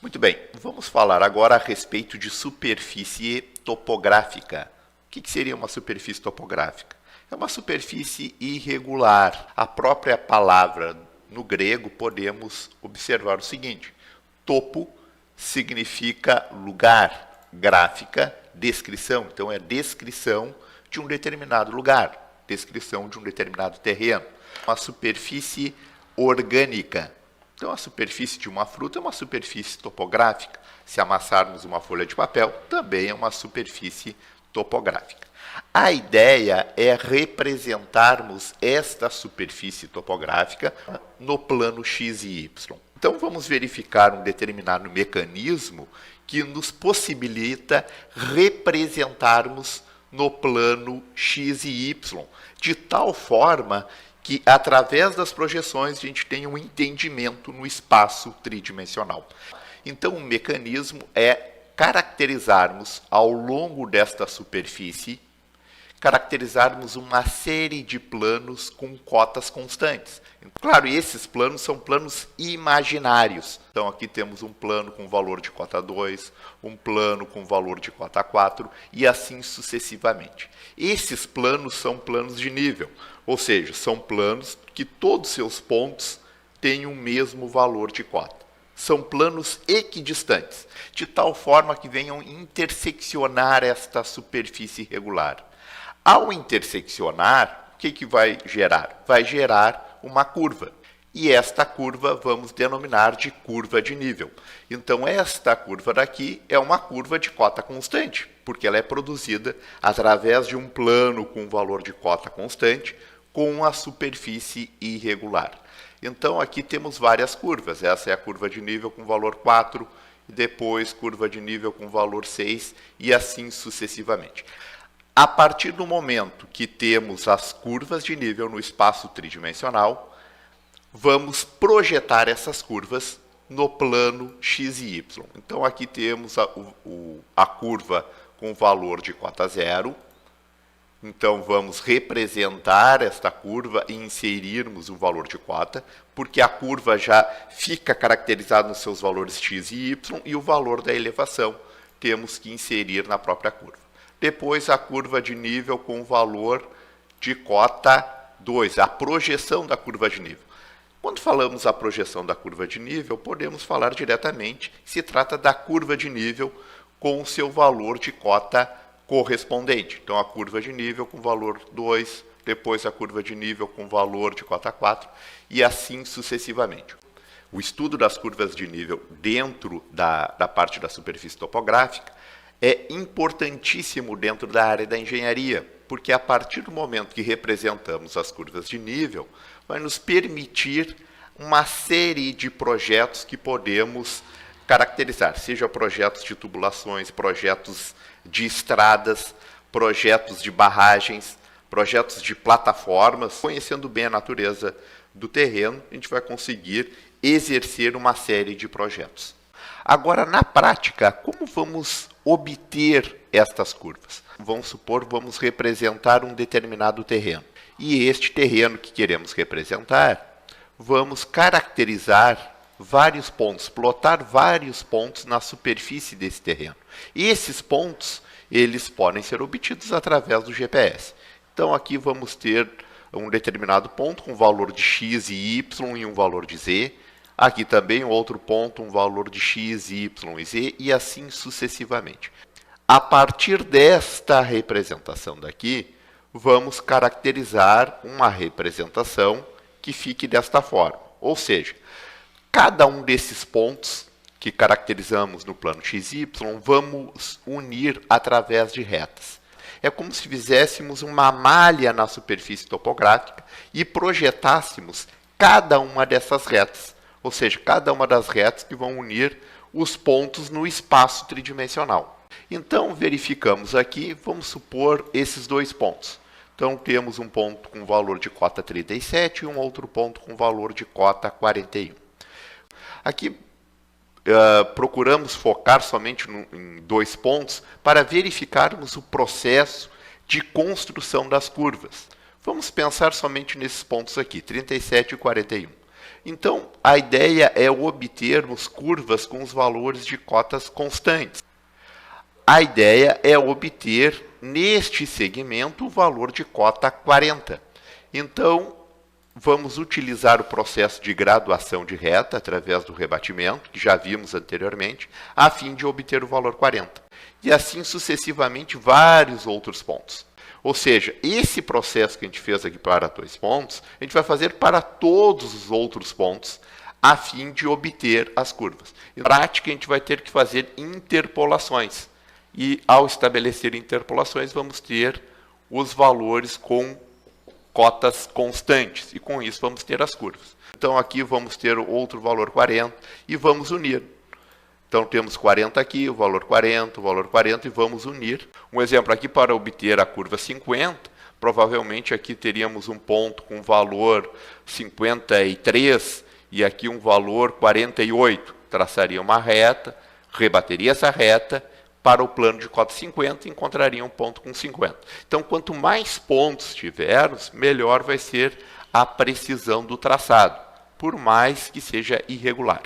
Muito bem, vamos falar agora a respeito de superfície topográfica. O que seria uma superfície topográfica? É uma superfície irregular. A própria palavra no grego podemos observar o seguinte: topo significa lugar, gráfica, descrição. Então é descrição de um determinado lugar, descrição de um determinado terreno. Uma superfície orgânica. Então a superfície de uma fruta é uma superfície topográfica. Se amassarmos uma folha de papel, também é uma superfície topográfica. A ideia é representarmos esta superfície topográfica no plano x e y. Então vamos verificar um determinado mecanismo que nos possibilita representarmos no plano x e y, de tal forma que através das projeções a gente tem um entendimento no espaço tridimensional. Então o mecanismo é caracterizarmos ao longo desta superfície, caracterizarmos uma série de planos com cotas constantes. Claro, esses planos são planos imaginários. Então aqui temos um plano com valor de cota 2, um plano com valor de cota 4 e assim sucessivamente. Esses planos são planos de nível, ou seja, são planos que todos seus pontos têm o mesmo valor de cota. São planos equidistantes, de tal forma que venham interseccionar esta superfície irregular. Ao interseccionar, o que vai gerar? Vai gerar uma curva. E esta curva vamos denominar de curva de nível. Então, esta curva daqui é uma curva de cota constante, porque ela é produzida através de um plano com valor de cota constante com a superfície irregular. Então, aqui temos várias curvas. Essa é a curva de nível com valor 4, e depois curva de nível com valor 6, e assim sucessivamente. A partir do momento que temos as curvas de nível no espaço tridimensional, vamos projetar essas curvas no plano x e y. Então, aqui temos a curva com valor de cota 0. Então, vamos representar esta curva e inserirmos o valor de cota, porque a curva já fica caracterizada nos seus valores x e y, e o valor da elevação temos que inserir na própria curva. Depois, a curva de nível com valor de cota 2, a projeção da curva de nível. Quando falamos a projeção da curva de nível, podemos falar diretamente que se trata da curva de nível com o seu valor de cota correspondente. Então, a curva de nível com valor 2, depois a curva de nível com valor de cota 4, e assim sucessivamente. O estudo das curvas de nível dentro da parte da superfície topográfica é importantíssimo dentro da área da engenharia, porque a partir do momento que representamos as curvas de nível, vai nos permitir uma série de projetos que podemos caracterizar, seja projetos de tubulações, projetos de estradas, projetos de barragens, projetos de plataformas. Conhecendo bem a natureza do terreno, a gente vai conseguir exercer uma série de projetos. Agora, na prática, como vamos obter estas curvas? Vamos supor, vamos representar um determinado terreno. E este terreno que queremos representar, vamos caracterizar vários pontos, plotar vários pontos na superfície desse terreno. E esses pontos, eles podem ser obtidos através do GPS. Então, aqui vamos ter um determinado ponto com valor de x e y e um valor de z. Aqui também um outro ponto, um valor de x, y e z, e assim sucessivamente. A partir desta representação daqui, vamos caracterizar uma representação que fique desta forma. Ou seja, cada um desses pontos que caracterizamos no plano x e y, vamos unir através de retas. É como se fizéssemos uma malha na superfície topográfica e projetássemos cada uma dessas retas. Ou seja, cada uma das retas que vão unir os pontos no espaço tridimensional. Então, verificamos aqui, vamos supor esses dois pontos. Então, temos um ponto com valor de cota 37 e um outro ponto com valor de cota 41. Aqui, procuramos focar somente em dois pontos para verificarmos o processo de construção das curvas. Vamos pensar somente nesses pontos aqui, 37 e 41. Então, a ideia é obtermos curvas com os valores de cotas constantes. A ideia é obter, neste segmento, o valor de cota 40. Então, vamos utilizar o processo de graduação de reta através do rebatimento, que já vimos anteriormente, a fim de obter o valor 40. E assim sucessivamente vários outros pontos. Ou seja, esse processo que a gente fez aqui para 2 pontos, a gente vai fazer para todos os outros pontos, a fim de obter as curvas. Na prática, a gente vai ter que fazer interpolações. E ao estabelecer interpolações, vamos ter os valores com cotas constantes, e com isso vamos ter as curvas. Então aqui vamos ter outro valor 40 e vamos unir. Então temos 40 aqui, o valor 40 e vamos unir. Um exemplo aqui para obter a curva 50, provavelmente aqui teríamos um ponto com valor 53 e aqui um valor 48. Traçaria uma reta, rebateria essa reta, para o plano de cota 50, encontraria um ponto com 50. Então, quanto mais pontos tivermos, melhor vai ser a precisão do traçado, por mais que seja irregular.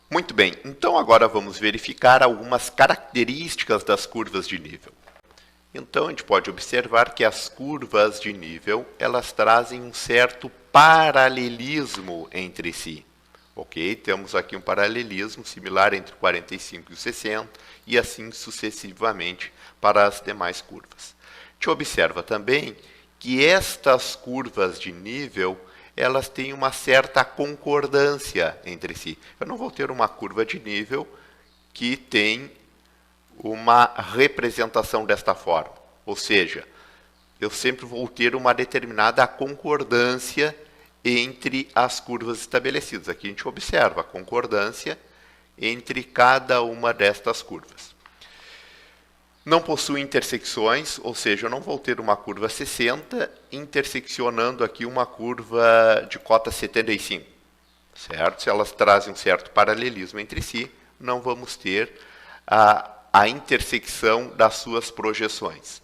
Muito bem, então agora vamos verificar algumas características das curvas de nível. Então, a gente pode observar que as curvas de nível, elas trazem um certo paralelismo entre si. Ok? Temos aqui um paralelismo similar entre o 45 e o 60 e assim sucessivamente para as demais curvas. A gente observa também que estas curvas de nível, elas têm uma certa concordância entre si. Eu não vou ter uma curva de nível que tem uma representação desta forma. Ou seja, eu sempre vou ter uma determinada concordância entre as curvas estabelecidas. Aqui a gente observa a concordância entre cada uma destas curvas. Não possui intersecções, ou seja, eu não vou ter uma curva 60 interseccionando aqui uma curva de cota 75. Certo? Se elas trazem um certo paralelismo entre si, não vamos ter a intersecção das suas projeções.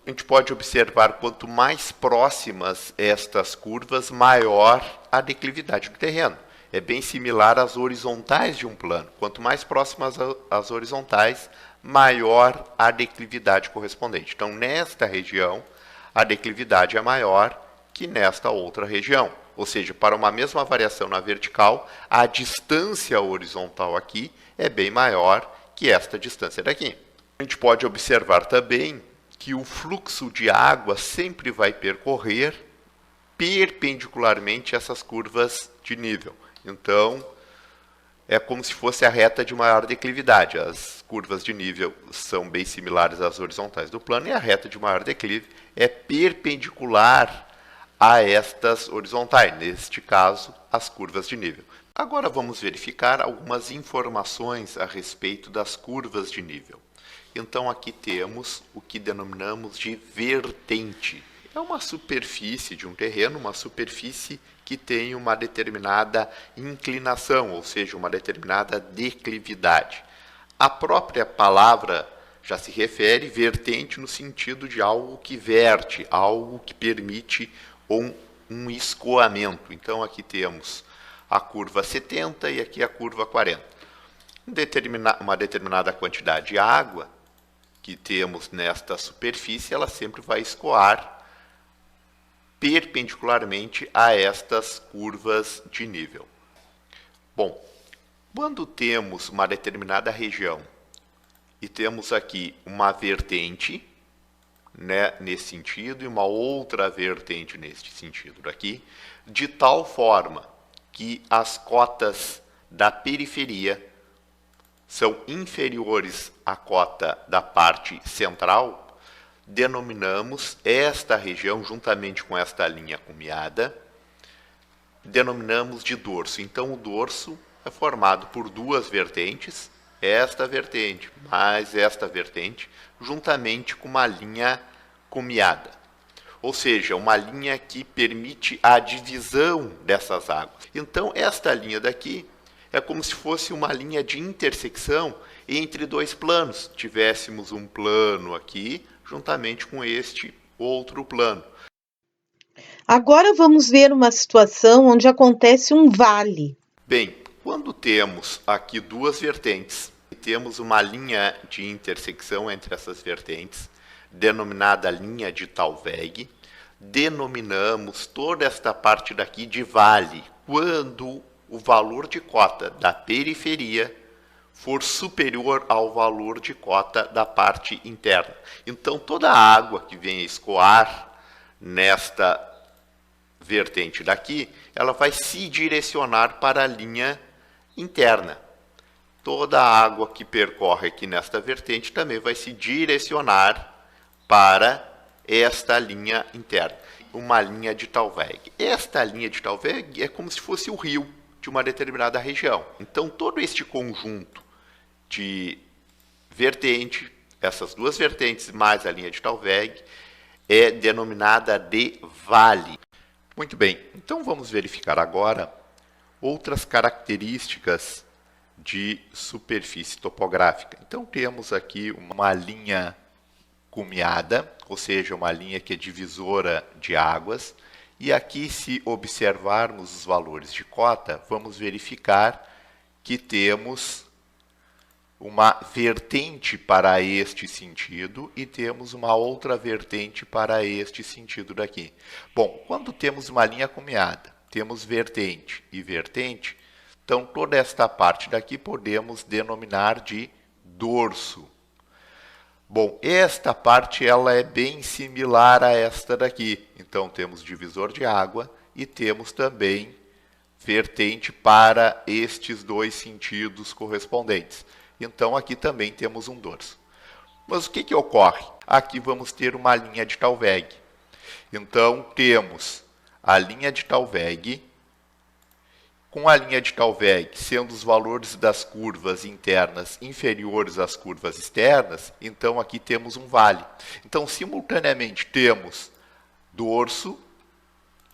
A gente pode observar, quanto mais próximas estas curvas, maior a declividade do terreno. É bem similar às horizontais de um plano. Quanto mais próximas às horizontais, maior a declividade correspondente. Então, nesta região, a declividade é maior que nesta outra região. Ou seja, para uma mesma variação na vertical, a distância horizontal aqui é bem maior que esta distância daqui. A gente pode observar também que o fluxo de água sempre vai percorrer perpendicularmente essas curvas de nível. Então, é como se fosse a reta de maior declividade. As curvas de nível são bem similares às horizontais do plano e a reta de maior declive é perpendicular a estas horizontais, neste caso, as curvas de nível. Agora vamos verificar algumas informações a respeito das curvas de nível. Então aqui temos o que denominamos de vertente. É uma superfície de um terreno, uma superfície que tem uma determinada inclinação, ou seja, uma determinada declividade. A própria palavra já se refere vertente no sentido de algo que verte, algo que permite um escoamento. Então aqui temos a curva 70 e aqui a curva 40. Uma determinada quantidade de água que temos nesta superfície, ela sempre vai escoar perpendicularmente a estas curvas de nível. Bom, quando temos uma determinada região e temos aqui uma vertente, né, nesse sentido, e uma outra vertente neste sentido daqui, de tal forma que as cotas da periferia são inferiores à cota da parte central, denominamos esta região, juntamente com esta linha cumeada, denominamos de dorso. Então, o dorso é formado por duas vertentes, esta vertente mais esta vertente, juntamente com uma linha cumeada. Ou seja, uma linha que permite a divisão dessas águas. Então, esta linha daqui é como se fosse uma linha de intersecção entre dois planos. Tivéssemos um plano aqui, juntamente com este outro plano. Agora vamos ver uma situação onde acontece um vale. Bem, quando temos aqui duas vertentes e temos uma linha de intersecção entre essas vertentes, denominada linha de Talveg, denominamos toda esta parte daqui de vale, quando o valor de cota da periferia for superior ao valor de cota da parte interna. Então, toda a água que vem escoar nesta vertente daqui, ela vai se direcionar para a linha interna. Toda a água que percorre aqui nesta vertente também vai se direcionar para esta linha interna, uma linha de Talveg. Esta linha de Talveg é como se fosse o rio de uma determinada região. Então, todo este conjunto de vertente, essas duas vertentes mais a linha de Talveg, é denominada de vale. Muito bem, então vamos verificar agora outras características de superfície topográfica. Então temos aqui uma linha cumeada, ou seja, uma linha que é divisora de águas, e aqui, se observarmos os valores de cota, vamos verificar que temos uma vertente para este sentido e temos uma outra vertente para este sentido daqui. Bom, quando temos uma linha cumeada, temos vertente e vertente, então toda esta parte daqui podemos denominar de dorso. Bom, esta parte ela é bem similar a esta daqui. Então temos divisor de água e temos também vertente para estes dois sentidos correspondentes. Então aqui também temos um dorso. Mas o que ocorre? Aqui vamos ter uma linha de Talveg. Então temos a linha de Talveg, com a linha de Talveg sendo os valores das curvas internas inferiores às curvas externas, então aqui temos um vale. Então simultaneamente temos dorso,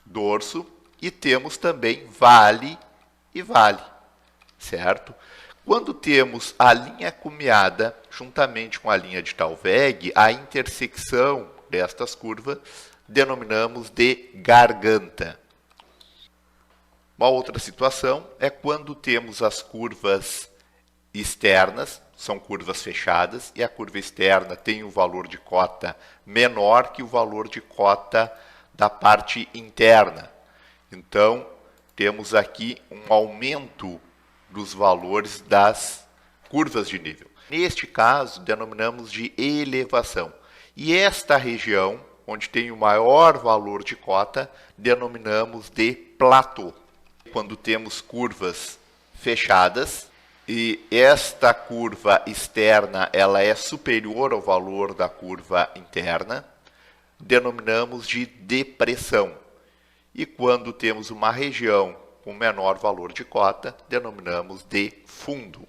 dorso e temos também vale e vale, certo? Quando temos a linha cumeada juntamente com a linha de Talveg, a intersecção destas curvas denominamos de garganta. Uma outra situação é quando temos as curvas externas, são curvas fechadas, e a curva externa tem um valor de cota menor que o valor de cota da parte interna. Então, temos aqui um aumento dos valores das curvas de nível. Neste caso, denominamos de elevação. E esta região, onde tem o maior valor de cota, denominamos de platô. Quando temos curvas fechadas e esta curva externa ela é superior ao valor da curva interna, denominamos de depressão. E quando temos uma região com menor valor de cota, denominamos de fundo.